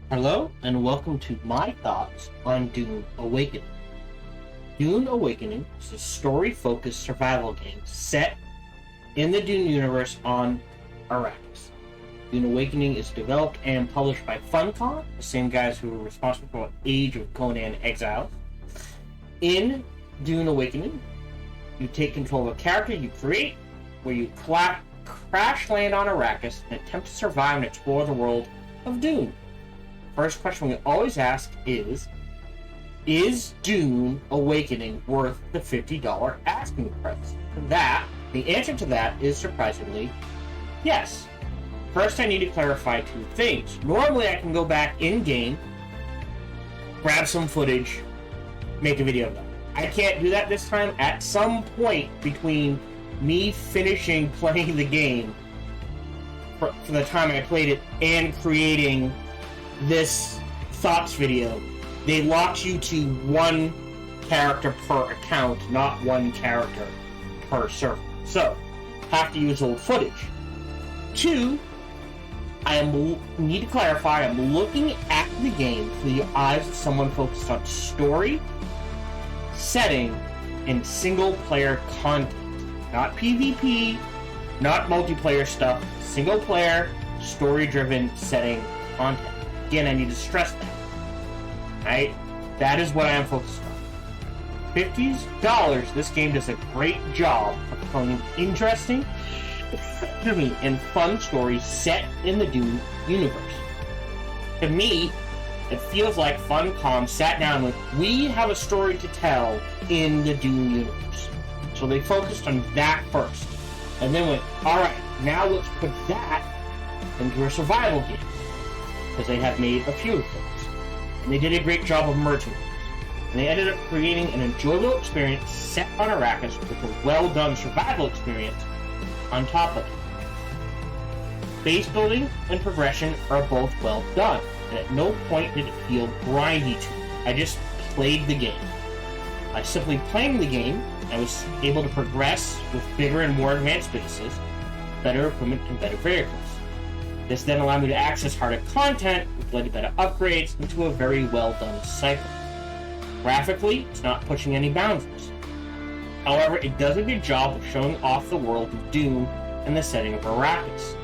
Hello, and welcome to my thoughts on Dune Awakening. Dune Awakening is a story-focused survival game set in the Dune universe on Arrakis. Dune Awakening is developed and published by Funcom, the same guys who were responsible for Age of Conan Exiles. In Dune Awakening, you take control of a character you create, where you crash land on Arrakis and attempt to survive and explore the world of Dune. First question we always ask is Dune Awakening worth the $50 asking price? The answer to that is surprisingly yes. First, I need to clarify two things. Normally, I can go back in-game, grab some footage, make a video of that. I can't do that this time. At some point between me finishing playing the game for the time I played it and creating this thoughts video, they locked you to one character per account, not one character per server. So, have to use old footage. Two, need to clarify, I'm looking at the game through the eyes of someone focused on story, setting, and single-player content. Not PvP, not multiplayer stuff, single-player, story-driven setting content. Again, I need to stress that. Right? That is what I am focused on. $50, this game does a great job of telling an interesting and fun story set in the Dune universe. To me, it feels like Funcom sat down with, we have a story to tell in the Dune universe. So they focused on that first. And then went, alright, now let's put that into a survival game. Because they have made a few of those. And they did a great job of merging those. And they ended up creating an enjoyable experience set on Arrakis with a well-done survival experience on top of it. Base building and progression are both well done, and at no point did it feel grindy to me. I just played the game. By simply playing the game, I was able to progress with bigger and more advanced bases, better equipment, and better vehicles. This then allowed me to access harder content, which led to better upgrades, into a very well-done cycle. Graphically, it's not pushing any boundaries. However, it does a good job of showing off the world of Dune and the setting of Arrakis.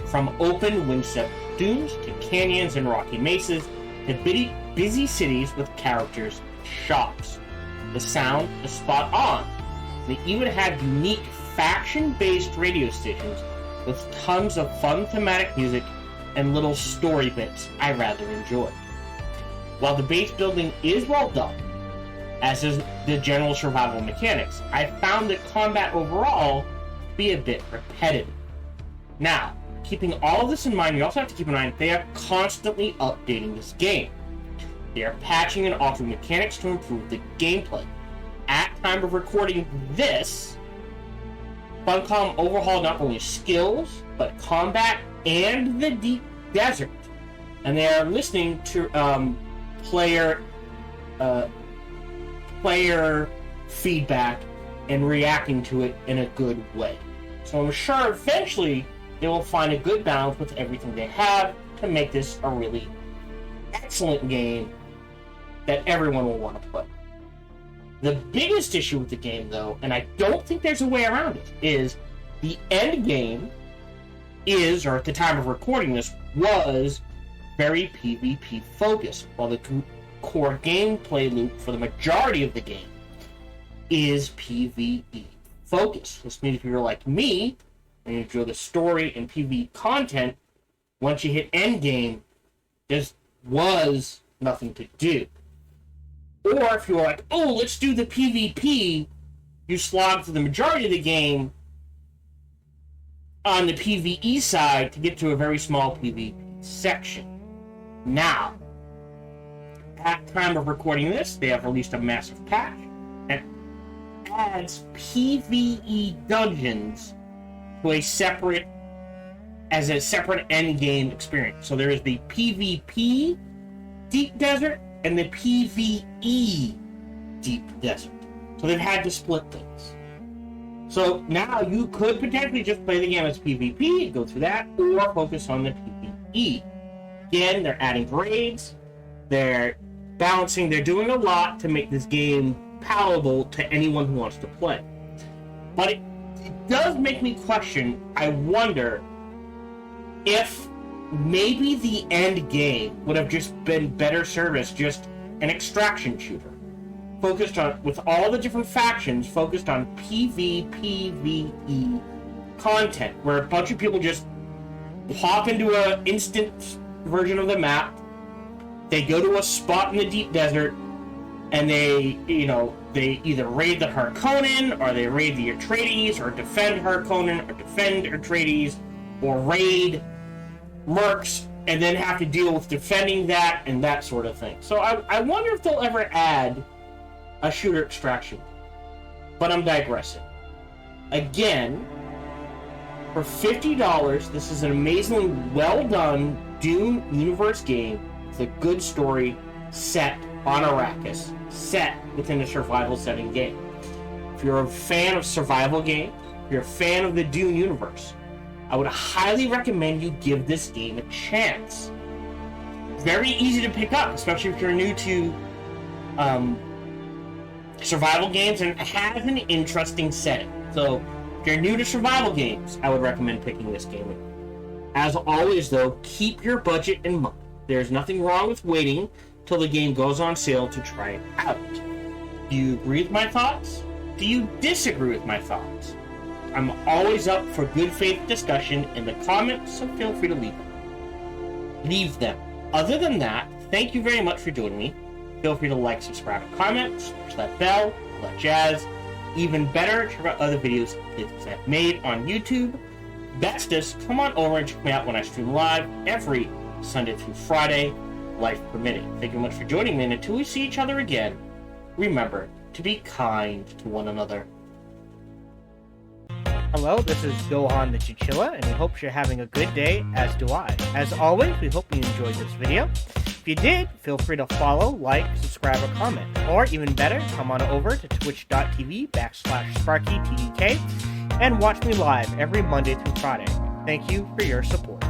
From open, wind-swept dunes to canyons and rocky mesas, to busy cities with characters and shops. The sound is spot on. They even have unique faction-based radio stations with tons of fun thematic music and little story bits I rather enjoy. While the base building is well done, as is the general survival mechanics, I found the combat overall to be a bit repetitive. Now, keeping all of this in mind, you also have to keep in mind they are constantly updating this game. They are patching and altering mechanics to improve the gameplay. At time of recording this, Funcom overhauled not only skills, but combat and the deep desert. And they are listening to player feedback and reacting to it in a good way. So I'm sure eventually they will find a good balance with everything they have to make this a really excellent game that everyone will want to play. The biggest issue with the game, though, and I don't think there's a way around it, is the end game is, or at the time of recording this, was very PvP focused, while the core gameplay loop for the majority of the game is PvE focused. This means if you're like me, and you enjoy the story and PvE content, once you hit end game, there was nothing to do. Or if you're like, oh, let's do the PvP, you slog through the majority of the game on the PvE side to get to a very small PvP section. Now, at time of recording this, they have released a massive patch and adds PvE dungeons to a separate end game experience. So there is the PvP Deep Desert and the PvE Deep Desert. So they've had to split things. So now you could potentially just play the game as PvP, go through that, or focus on the PvE. Again, they're adding raids, they're balancing, they're doing a lot to make this game palatable to anyone who wants to play. But it does make me question, I wonder if maybe the end game would have just been better served as just an extraction shooter. Focused on, with all the different factions, focused on PvPvE content, where a bunch of people just pop into an instant version of the map, they go to a spot in the deep desert, and they either raid the Harkonnen, or they raid the Atreides, or defend Harkonnen, or defend Atreides, or raid mercs, and then have to deal with defending that, and that sort of thing. So I wonder if they'll ever add a shooter extraction. But I'm digressing. Again, for $50, this is an amazingly well-done Dune universe game with a good story set on Arrakis, set within a survival setting game. If you're a fan of survival games, if you're a fan of the Dune universe, I would highly recommend you give this game a chance. Very easy to pick up, especially if you're new to survival games, and it has an interesting setting. So, if you're new to survival games, I would recommend picking this game up. As always, though, keep your budget in mind. There's nothing wrong with waiting till the game goes on sale to try it out. Do you agree with my thoughts? Do you disagree with my thoughts? I'm always up for good faith discussion in the comments, so feel free to leave them. Other than that, thank you very much for joining me. Feel free to like, subscribe, and comment, push that bell, all that jazz. Even better, check out other videos I've made on YouTube. That's just, come on over and check me out when I stream live every Sunday through Friday, life permitting. Thank you very much for joining me, and until we see each other again, remember to be kind to one another. Hello, this is Gohan the Chinchilla, and we hope you're having a good day, as do I. As always, we hope you enjoyed this video. If you did, feel free to follow, like, subscribe, or comment. Or even better, come on over to twitch.tv/SparkyTDK and watch me live every Monday through Friday. Thank you for your support.